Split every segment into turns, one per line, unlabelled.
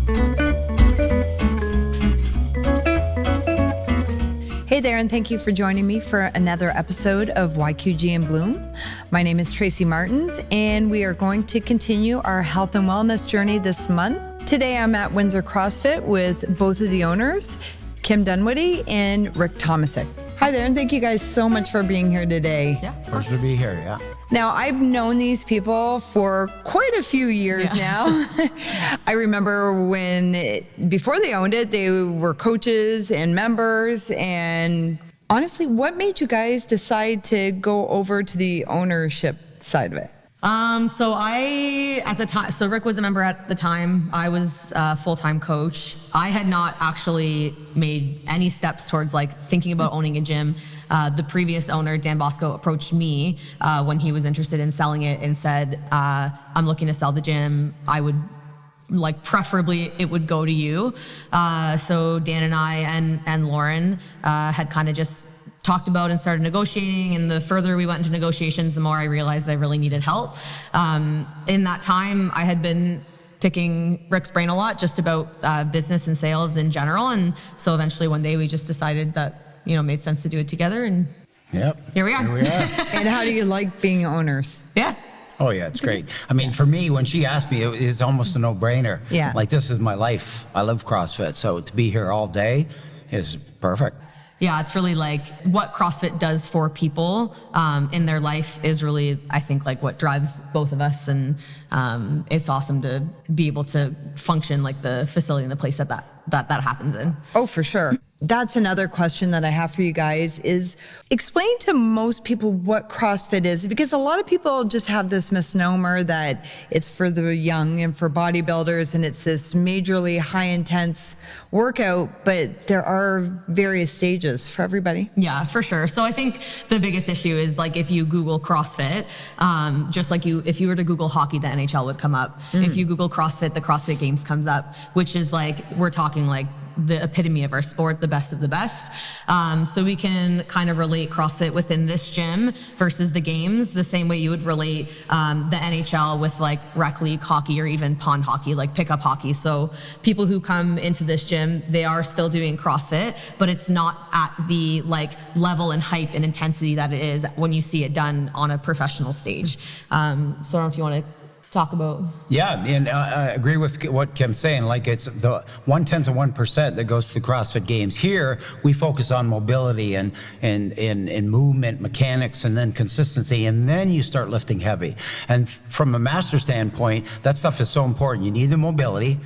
Hey there, and thank you for joining me for another episode of YQG In Bloom. My name is Tracy Martins, and we are going to continue our health and wellness journey this month. Today, I'm at Windsor CrossFit with both of the owners, Kim Dunwoody and Rick Tomicic. Hi there, and thank you guys so much for being here today.
Yeah, pleasure to be here, yeah.
Now, I've known these people for quite a few years now. I remember before they owned it, they were coaches and members. And honestly, what made you guys decide to go over to the ownership side of it?
So Rick was a member at the time. I was a full-time coach. I had not actually made any steps towards thinking about owning a gym. The previous owner, Dan Bosco, approached me when he was interested in selling it and said, I'm looking to sell the gym. I would preferably it would go to you. So Dan and I and Lauren had kind of just talked about and started negotiating, and the further we went into negotiations, the more I realized I really needed help. In that time, I had been picking Rick's brain a lot just about business and sales in general, and so eventually one day we just decided that it made sense to do it together, and
yep,
here we are.
And how do you like being owners?
Yeah.
Oh yeah, it's great. I mean, for me, when she asked me, it was almost a no-brainer.
Yeah.
This is my life. I love CrossFit, so to be here all day is perfect.
Yeah, it's really what CrossFit does for people in their life is really, I think, what drives both of us. And it's awesome to be able to function the facility and the place that happens in.
Oh, for sure. That's another question that I have for you guys is explain to most people what CrossFit is, because a lot of people just have this misnomer that it's for the young and for bodybuilders and it's this majorly high intense workout, but there are various stages for everybody.
Yeah, for sure. So I think the biggest issue is if you Google CrossFit, just if you were to Google hockey, the NHL would come up. If you Google CrossFit, the CrossFit Games comes up, which is we're talking the epitome of our sport, the best of the best. So we can kind of relate CrossFit within this gym versus the games the same way you would relate the NHL with rec league hockey or even pond hockey, pickup hockey. So people who come into this gym, they are still doing CrossFit, but it's not at the level and hype and intensity that it is when you see it done on a professional stage. So I don't know if you want to talk about.
Yeah, and I agree with what Kim's saying. It's the 0.1% that goes to the CrossFit Games. Here, we focus on mobility and movement, mechanics, and then consistency, and then you start lifting heavy. And from a master standpoint, that stuff is so important. You need the mobility,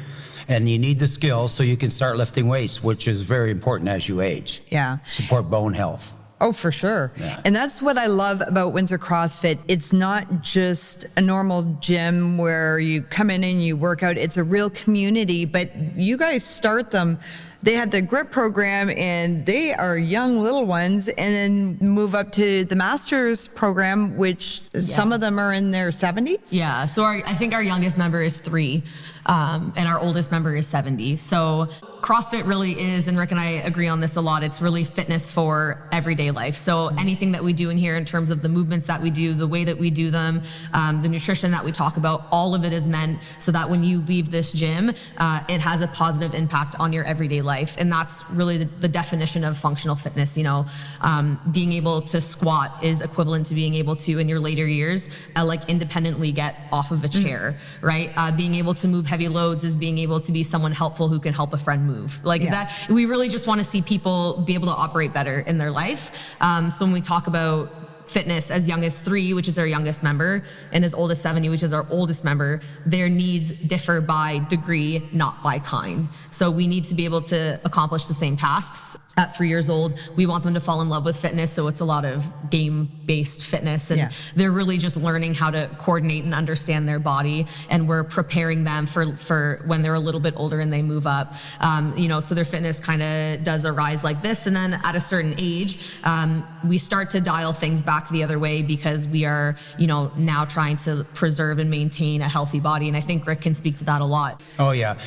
and you need the skills so you can start lifting weights, which is very important as you age.
Yeah.
Support bone health.
Oh, for sure.
Yeah.
And that's what I love about Windsor CrossFit. It's not just a normal gym where you come in and you work out. It's a real community, but you guys start them. They have the grip program and they are young little ones, and then move up to the master's program, which some of them are in their 70s.
Yeah, so I think our youngest member is 3 and our oldest member is 70. So CrossFit really is, and Rick and I agree on this a lot, it's really fitness for everyday life. So anything that we do in here in terms of the movements that we do, the way that we do them, the nutrition that we talk about, all of it is meant so that when you leave this gym, it has a positive impact on your everyday life. And that's really the definition of functional fitness. Being able to squat is equivalent to being able to, in your later years, independently get off of a chair, right? Being able to move heavy loads is being able to be someone helpful who can help a friend move. That, we really just want to see people be able to operate better in their life. So when we talk about fitness, as young as 3, which is our youngest member, and as old as 70, which is our oldest member, their needs differ by degree, not by kind. So we need to be able to accomplish the same tasks. At 3 years old, we want them to fall in love with fitness, so it's a lot of game-based fitness, and they're really just learning how to coordinate and understand their body, and we're preparing them for when they're a little bit older and they move up. So their fitness kind of does a rise like this, and then at a certain age, we start to dial things back the other way because we are, now trying to preserve and maintain a healthy body, and I think Rick can speak to that a lot.
Oh yeah,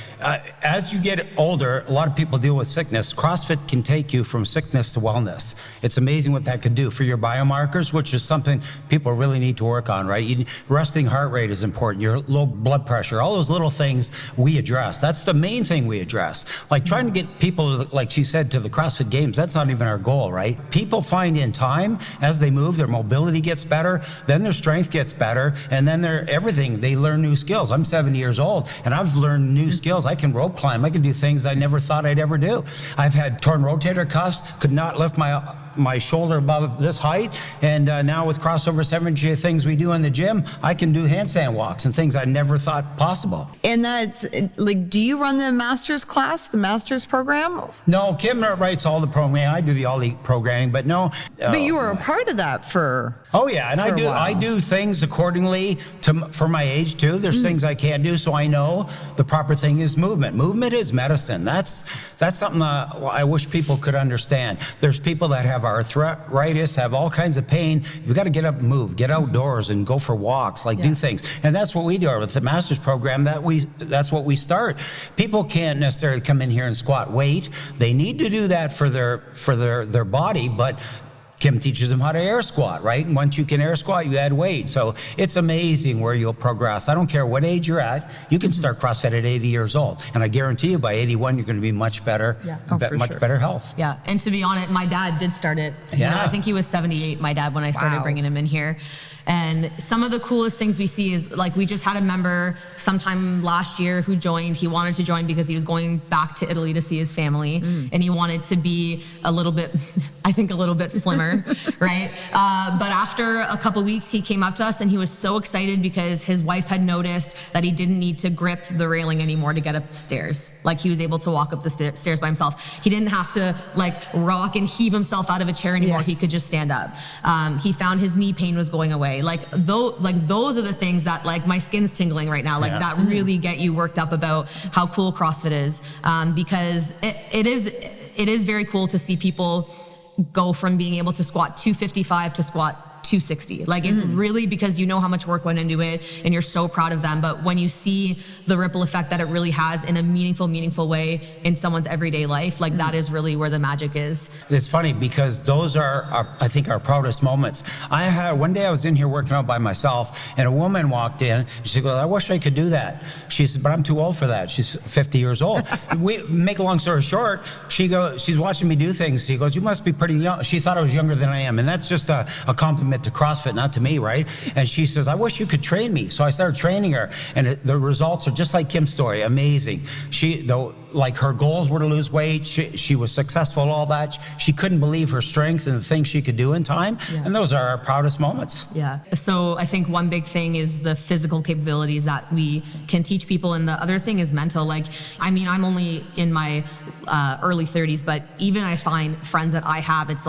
as you get older, a lot of people deal with sickness. CrossFit can take take you from sickness to wellness. It's amazing what that can do for your biomarkers, which is something people really need to work on, right? Resting heart rate is important, your low blood pressure, all those little things we address. That's the main thing we address. Like trying to get people, like she said, to the CrossFit Games, that's not even our goal, right? People find in time, as they move, their mobility gets better, then their strength gets better, and then everything, they learn new skills. I'm 70 years old, and I've learned new skills. I can rope climb. I can do things I never thought I'd ever do. I've had torn rotator cuffs, could not lift my shoulder above this height, and now with crossover cemetery things we do in the gym, I can do handstand walks and things I never thought possible.
And that's like, do you run the master's class, the master's program?
No, Kim writes all the programming. I do all the programming, but no.
But you were a part of that for.
Oh yeah, and I do things accordingly for my age too. There's things I can't do, so I know the proper thing is movement. Movement is medicine. That's something that I wish people could understand. There's people that have arthritis, have all kinds of pain. You've got to get up and move, get outdoors and go for walks, do things. And that's what we do with the master's program. That's what we start. People can't necessarily come in here and squat weight. They need to do that for their body, but Kim teaches them how to air squat, right? And once you can air squat, you add weight. So it's amazing where you'll progress. I don't care what age you're at. You can start CrossFit at 80 years old. And I guarantee you by 81, you're going to be much better, better health.
Yeah. And to be honest, my dad did start it.
Yeah.
I think he was 78, my dad, when I started bringing him in here. And some of the coolest things we see is, like, we just had a member sometime last year who joined. He wanted to join because he was going back to Italy to see his family, and he wanted to be a little bit slimmer, right? But after a couple weeks, he came up to us and he was so excited because his wife had noticed that he didn't need to grip the railing anymore to get up the stairs. Like, he was able to walk up the stairs by himself. He didn't have to rock and heave himself out of a chair anymore. He could just stand up. He found his knee pain was going away. Those are the things that, my skin's tingling right now. That really get you worked up about how cool CrossFit is, because it is very cool to see people go from being able to squat 255 to squat 260. It really, because you know how much work went into it and you're so proud of them. But when you see the ripple effect that it really has in a meaningful way in someone's everyday life, that is really where the magic is.
It's funny because those are I think our proudest moments. One day I was in here working out by myself and a woman walked in. She goes, I wish I could do that. She said, but I'm too old for that. She's 50 years old. We make a long story short, she's watching me do things. She goes, you must be pretty young. She thought I was younger than I am. And that's just a compliment to CrossFit, not to me, right? And she says, I wish you could train me. So I started training her, and the results are just like Kim's story, amazing. Her goals were to lose weight. She was successful at all that. She couldn't believe her strength and the things she could do in time. And those are our proudest moments.
Yeah. So I think one big thing is the physical capabilities that we can teach people. And the other thing is mental. I'm only in my early 30s, but even I find friends that I have, it's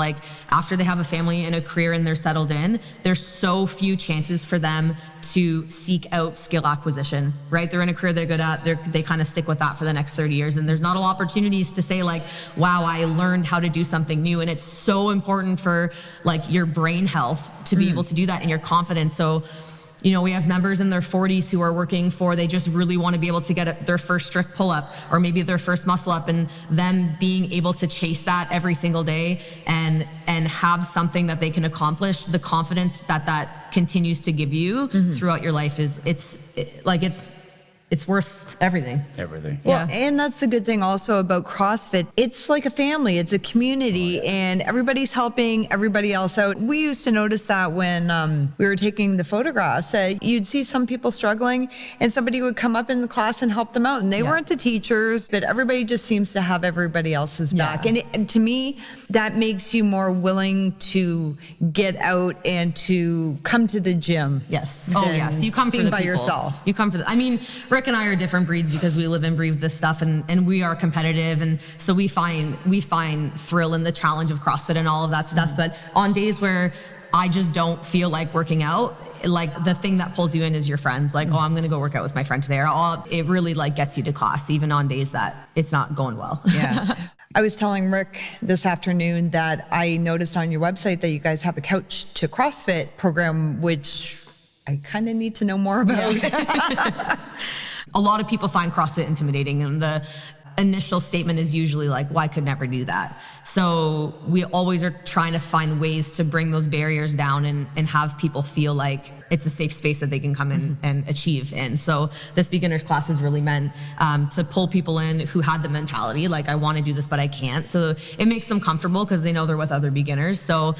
after they have a family and a career and they're settled in, there's so few chances for them to seek out skill acquisition, right? They're in a career they're good at, they kind of stick with that for the next 30 years. And there's not a lot of opportunities to say wow, I learned how to do something new. And it's so important for your brain health to be able to do that and your confidence. So, we have members in their 40s who are working they just really want to be able to get their first strict pull-up or maybe their first muscle up, and them being able to chase that every single day and have something that they can accomplish. The confidence that continues to give you throughout your life it's worth everything.
Everything.
Well, and that's the good thing also about CrossFit. It's like a family, it's a community, and everybody's helping everybody else out. We used to notice that when we were taking the photographs, that you'd see some people struggling and somebody would come up in the class and help them out. And they weren't the teachers, but everybody just seems to have everybody else's back. And to me, that makes you more willing to get out and to come to the gym.
Yes. Oh, yes. You come for the
by
people.
yourself.
You come for Rick and I are different breeds because we live and breathe this stuff, and we are competitive, and so we find thrill in the challenge of CrossFit and all of that stuff. But on days where I just don't feel like working out, the thing that pulls you in is your friends. Oh, I'm gonna go work out with my friend today. Or it really gets you to class, even on days that it's not going well.
Yeah. I was telling Rick this afternoon that I noticed on your website that you guys have a Couch to CrossFit program, which I kind of need to know more about.
A lot of people find CrossFit intimidating, and initial statement is usually like, well, I could never do that. So we always are trying to find ways to bring those barriers down and have people feel like it's a safe space that they can come in and achieve in. So this beginner's class is really meant to pull people in who had the mentality, like, I want to do this, but I can't. So it makes them comfortable because they know they're with other beginners. So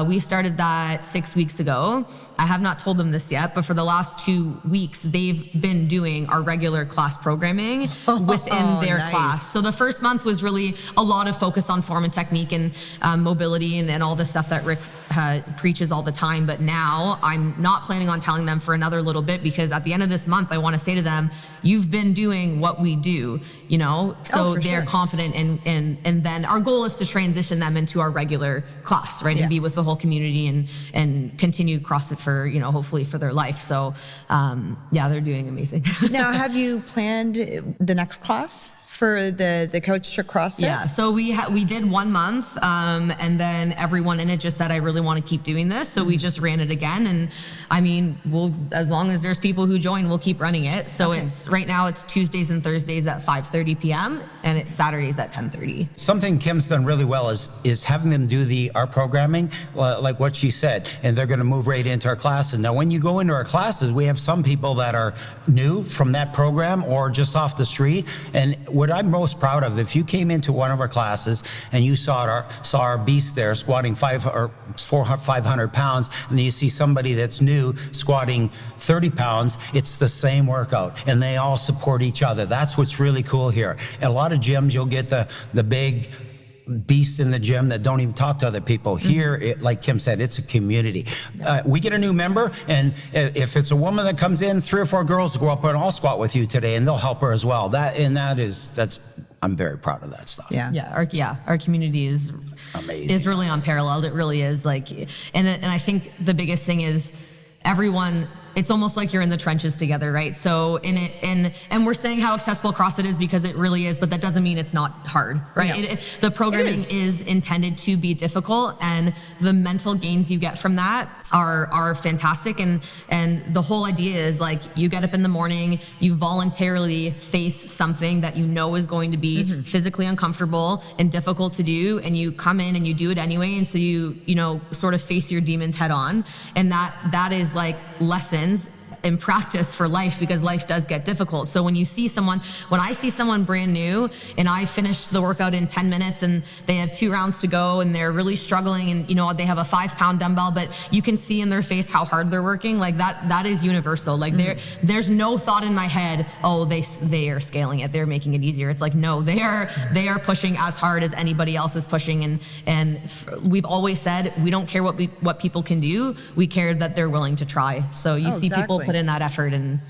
we started that 6 weeks ago. I have not told them this yet, but for the last 2 weeks, they've been doing our regular class programming within their class. So the first month was really a lot of focus on form and technique and mobility and all the stuff that Rick preaches all the time. But now I'm not planning on telling them for another little bit, because at the end of this month, I want to say to them, you've been doing what we do, you know, so they're confident. And then our goal is to transition them into our regular class, right? And be with the whole community and continue CrossFit for, you know, hopefully for their life. So they're doing amazing.
Now, have you planned the next class for the Coach to CrossFit?
Yeah, so we did 1 month, and then everyone in it just said, I really want to keep doing this. So we just ran it again. And I mean, as long as there's people who join, we'll keep running it. So it's right now it's Tuesdays and Thursdays at 5:30 p.m. and it's Saturdays at 10:30.
Something Kim's done really well is having them do our programming, like what she said, and they're going to move right into our classes. Now, when you go into our classes, we have some people that are new from that program or just off the street. And what I'm most proud of, if you came into one of our classes and you saw our beast there squatting 500 pounds, and then you see somebody that's new squatting 30 pounds, it's the same workout, and they all support each other. That's what's really cool here. At a lot of gyms, you'll get the big beasts in the gym that don't even talk to other people. Here, like Kim said, it's a community. We get a new member, and if it's a woman that comes in, 3 or 4 girls will go up and all squat with you today, and they'll help her as well. I'm very proud of that stuff.
Our community is amazing. Is really unparalleled. It really is. Like, and I think the biggest thing is everyone. It's almost like you're in the trenches together, right? So and we're saying how accessible CrossFit is because it really is, but that doesn't mean it's not hard, right?
Yeah.
The programming is intended to be difficult, and the mental gains you get from that are fantastic. And the whole idea is, like, you get up in the morning, you voluntarily face something that you know is going to be physically uncomfortable and difficult to do, and you come in and you do it anyway. And so you know, sort of face your demons head on, and that is like lessons in practice for life, because life does get difficult. So when I see someone brand new and I finish the workout in 10 minutes and they have 2 rounds to go and they're really struggling, and you know, they have a 5-pound dumbbell, but you can see in their face how hard they're working, like that is universal. Like there's no thought in my head, oh, they are scaling it, they're making it easier. It's like, no, they are pushing as hard as anybody else is pushing. And we've always said, we don't care what people can do, we care that they're willing to try. So you see people put in that effort. And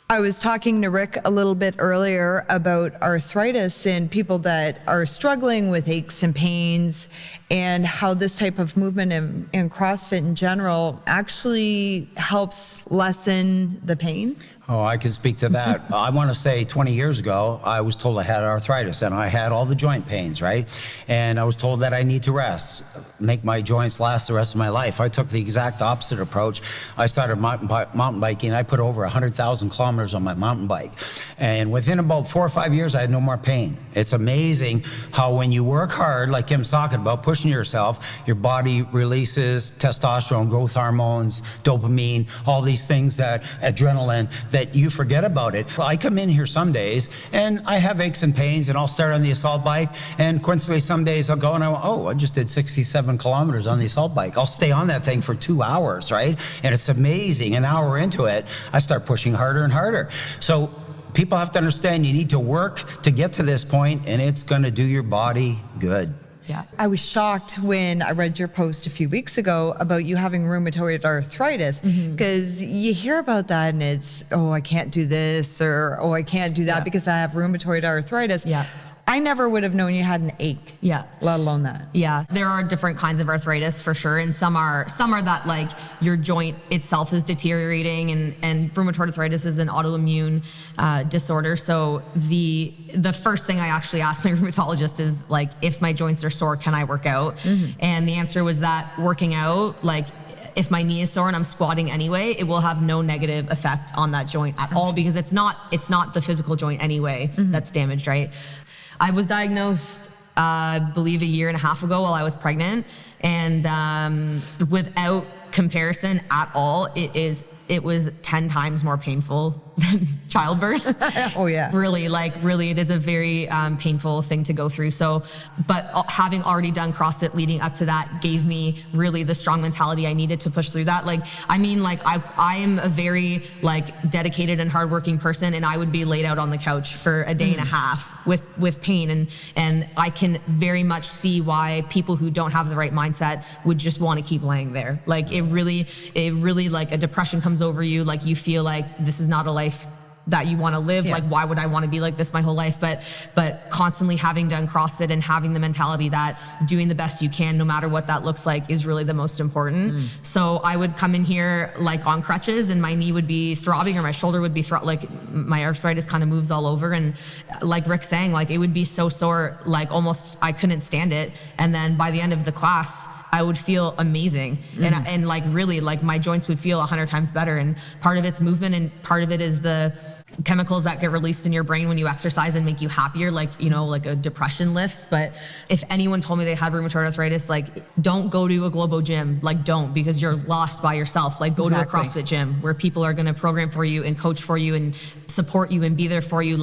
I was talking to Rick a little bit earlier about arthritis and people that are struggling with aches and pains, and how this type of movement in CrossFit in general actually helps lessen the pain.
Oh, I can speak to that. I want to say 20 years ago, I was told I had arthritis and I had all the joint pains, right? And I was told that I need to rest, make my joints last the rest of my life. I took the exact opposite approach. I started mountain biking. I put over 100,000 kilometers on my mountain bike. And within about 4 or 5 years, I had no more pain. It's amazing how when you work hard, like Kim's talking about, pushing yourself, your body releases testosterone, growth hormones, dopamine, all these things, that adrenaline, that you forget about it. I come in here some days and I have aches and pains, and I'll start on the assault bike, and coincidentally some days I'll go and I just did 67 kilometers on the assault bike. I'll stay on that thing for 2 hours, right? And it's amazing. An hour into it, I start pushing harder and harder. So people have to understand, you need to work to get to this point, and it's going to do your body good.
Yeah. I was shocked when I read your post a few weeks ago about you having rheumatoid arthritis, because you hear about that and it's, oh, I can't do this, or, oh, I can't do that because I have rheumatoid arthritis.
Yeah.
I never would have known you had an ache.
Yeah.
Let alone that.
Yeah. There are different kinds of arthritis for sure. And some are that, like, your joint itself is deteriorating, and rheumatoid arthritis is an autoimmune disorder. So the first thing I actually asked my rheumatologist is, like, if my joints are sore, can I work out? And the answer was that working out, like, if my knee is sore and I'm squatting anyway, it will have no negative effect on that joint at all, because it's not the physical joint anyway that's damaged, right? I was diagnosed, I believe, 1.5 years ago while I was pregnant, and without comparison at all, it was 10 times more painful than childbirth.
Oh yeah.
Really, it is a very painful thing to go through. So, but having already done CrossFit leading up to that gave me really the strong mentality I needed to push through that. I am a very dedicated and hardworking person, and I would be laid out on the couch for a day and a half with pain. And I can very much see why people who don't have the right mindset would just want to keep laying there. It really a depression comes over you. You feel like this is not a life that you want to live.
Yeah.
Why would I want to be like this my whole life? But constantly having done CrossFit and having the mentality that doing the best you can, no matter what that looks like, is really the most important. So I would come in here on crutches, and my knee would be throbbing, or my shoulder would be my arthritis kind of moves all over. And like Rick's saying, it would be so sore, almost I couldn't stand it. And then by the end of the class, I would feel amazing. And really my joints would feel 100 times better. And part of it's movement, and part of it is the chemicals that get released in your brain when you exercise and make you happier, a depression lifts. But if anyone told me they had rheumatoid arthritis, don't go to a Globo gym. Don't, because you're lost by yourself. Go to a CrossFit gym where people are going to program for you and coach for you and support you and be there for you.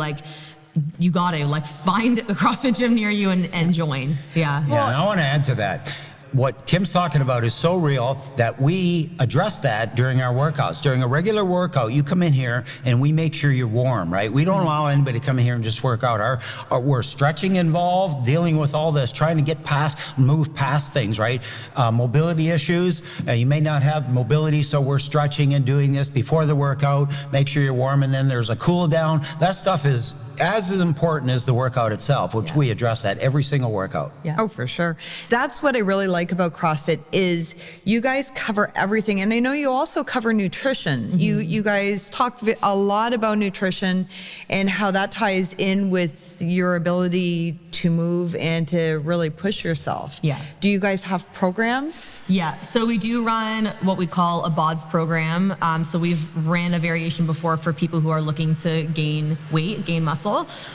You gotta find a CrossFit gym near you and join. Yeah.
Yeah, and I want to add to that. What Kim's talking about is so real that we address that during our workouts. During a regular workout, you come in here and we make sure you're warm, right? We don't allow anybody to come in here and just work out. We're stretching involved, dealing with all this, trying to move past things, right? Mobility issues. You may not have mobility, so we're stretching and doing this before the workout. Make sure you're warm, and then there's a cool down. That stuff is as important as the workout itself, which we address at every single workout.
Yeah. Oh, for sure. That's what I really like about CrossFit is you guys cover everything. And I know you also cover nutrition. You guys talk a lot about nutrition and how that ties in with your ability to move and to really push yourself.
Yeah.
Do you guys have programs?
Yeah, so we do run what we call a BODS program. So we've ran a variation before for people who are looking to gain weight, gain muscle.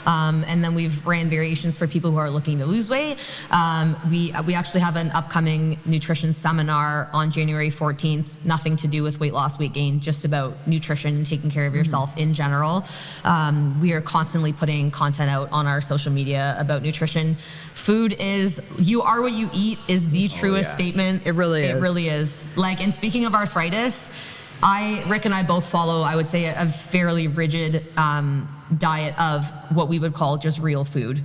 And then we've ran variations for people who are looking to lose weight. We actually have an upcoming nutrition seminar on January 14th, nothing to do with weight loss, weight gain, just about nutrition and taking care of yourself in general. We are constantly putting content out on our social media about nutrition. Food is, you are what you eat is the truest statement.
It really is.
It really is. And speaking of arthritis, Rick and I both follow, I would say, a fairly rigid diet of what we would call just real food,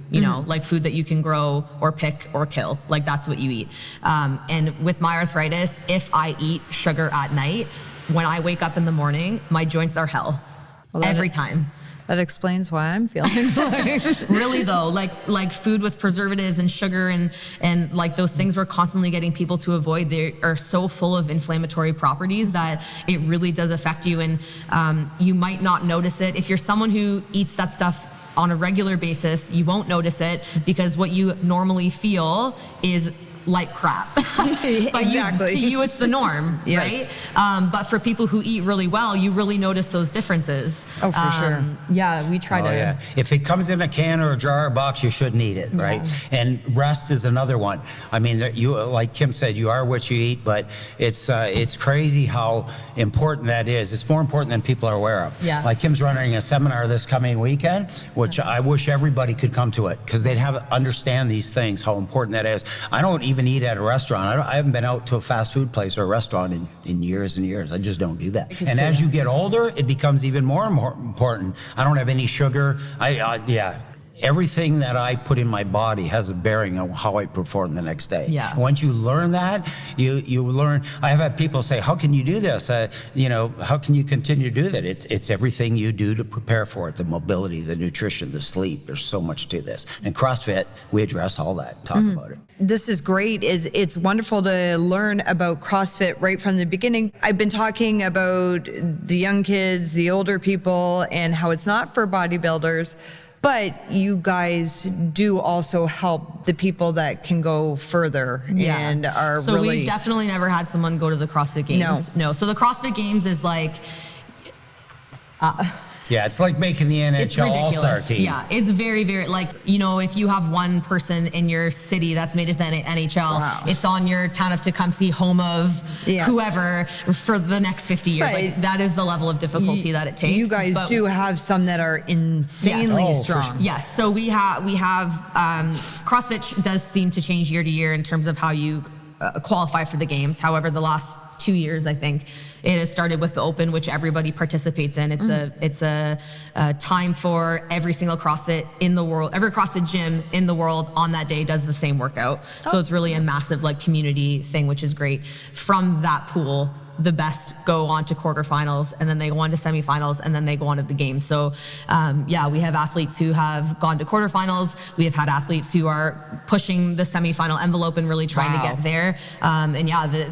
food that you can grow or pick or kill. That's what you eat. And with my arthritis, if I eat sugar at night, when I wake up in the morning, my joints are hell. Every time.
That explains why I'm feeling
Really though, like food with preservatives and sugar and those things we're constantly getting people to avoid, they are so full of inflammatory properties that it really does affect you. And you might not notice it. If you're someone who eats that stuff on a regular basis, you won't notice it because what you normally feel is like crap. But
Exactly.
To you, it's the norm,
Yes.
right? But for people who eat really well, you really notice those differences.
Oh, for sure.
Yeah, we try to.
Yeah. If it comes in a can or a jar or box, you shouldn't eat it, right? And rest is another one. I mean, you, like Kim said, you are what you eat, but it's crazy how important that is. It's more important than people are aware of.
Yeah.
Like Kim's running a seminar this coming weekend, which I wish everybody could come to it because they'd understand these things, how important that is. I don't even eat at a restaurant. I haven't been out to a fast food place or a restaurant in years and years. I just don't do that. And as you get older, it becomes even more important. I don't have any sugar. Everything that I put in my body has a bearing on how I perform the next day.
Yeah.
Once you learn that, you learn. I have had people say, "How can you do this? How can you continue to do that?" It's everything you do to prepare for it. The mobility, the nutrition, the sleep. There's so much to this. And CrossFit, we address all that. Talk about it.
This is great. It's wonderful to learn about CrossFit right from the beginning. I've been talking about the young kids, the older people, and how it's not for bodybuilders. But you guys do also help the people that can go further and are
so
really...
we've definitely never had someone go to the CrossFit Games. No. So the CrossFit Games is like...
Yeah, it's like making the
It's
NHL All-Star
ridiculous.
team.
Yeah, it's very, very, like, you know, if you have one person in your city that's made it to the NHL,
Wow.
it's on your town of Tecumseh, home of whoever, for the next 50 years.
Right.
Like, that is the level of difficulty that it takes.
You guys do have some that are insanely
Yes. Oh, for
strong.
sure.
Yes, so we have CrossFit does seem to change year to year in terms of how you qualify for the games. However, the last 2 years, I think, it has started with the Open, which everybody participates in. It's a time for every single CrossFit in the world, every CrossFit gym in the world on that day does the same workout. So it's really a massive like community thing, which is great. From that pool, the best go on to quarterfinals, and then they go on to semifinals, and then they go on to the games. So we have athletes who have gone to quarterfinals. We have had athletes who are pushing the semifinal envelope and really trying to get there.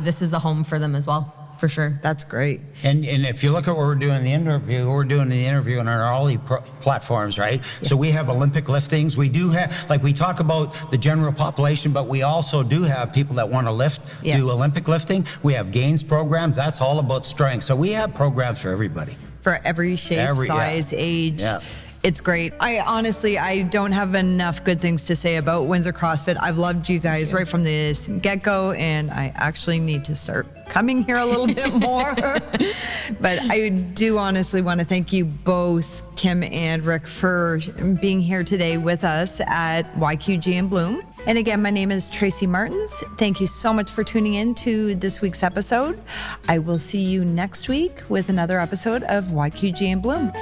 This is a home for them as well, for sure.
That's great.
And if you look at what we're doing in the interview, on our Ollie platforms, right? Yeah. So we have Olympic liftings. We do have, like we talk about the general population, but we also do have people that want to lift, do Olympic lifting. We have gains programs. That's all about strength. So we have programs for everybody.
For every shape, size, age. Yeah. It's great. I don't have enough good things to say about Windsor CrossFit. I've loved you guys right from the get-go, and I actually need to start coming here a little bit more. But I do honestly want to thank you both, Kim and Rick, for being here today with us at YQG In Bloom. And again, my name is Tracy Martins. Thank you so much for tuning in to this week's episode. I will see you next week with another episode of YQG In Bloom.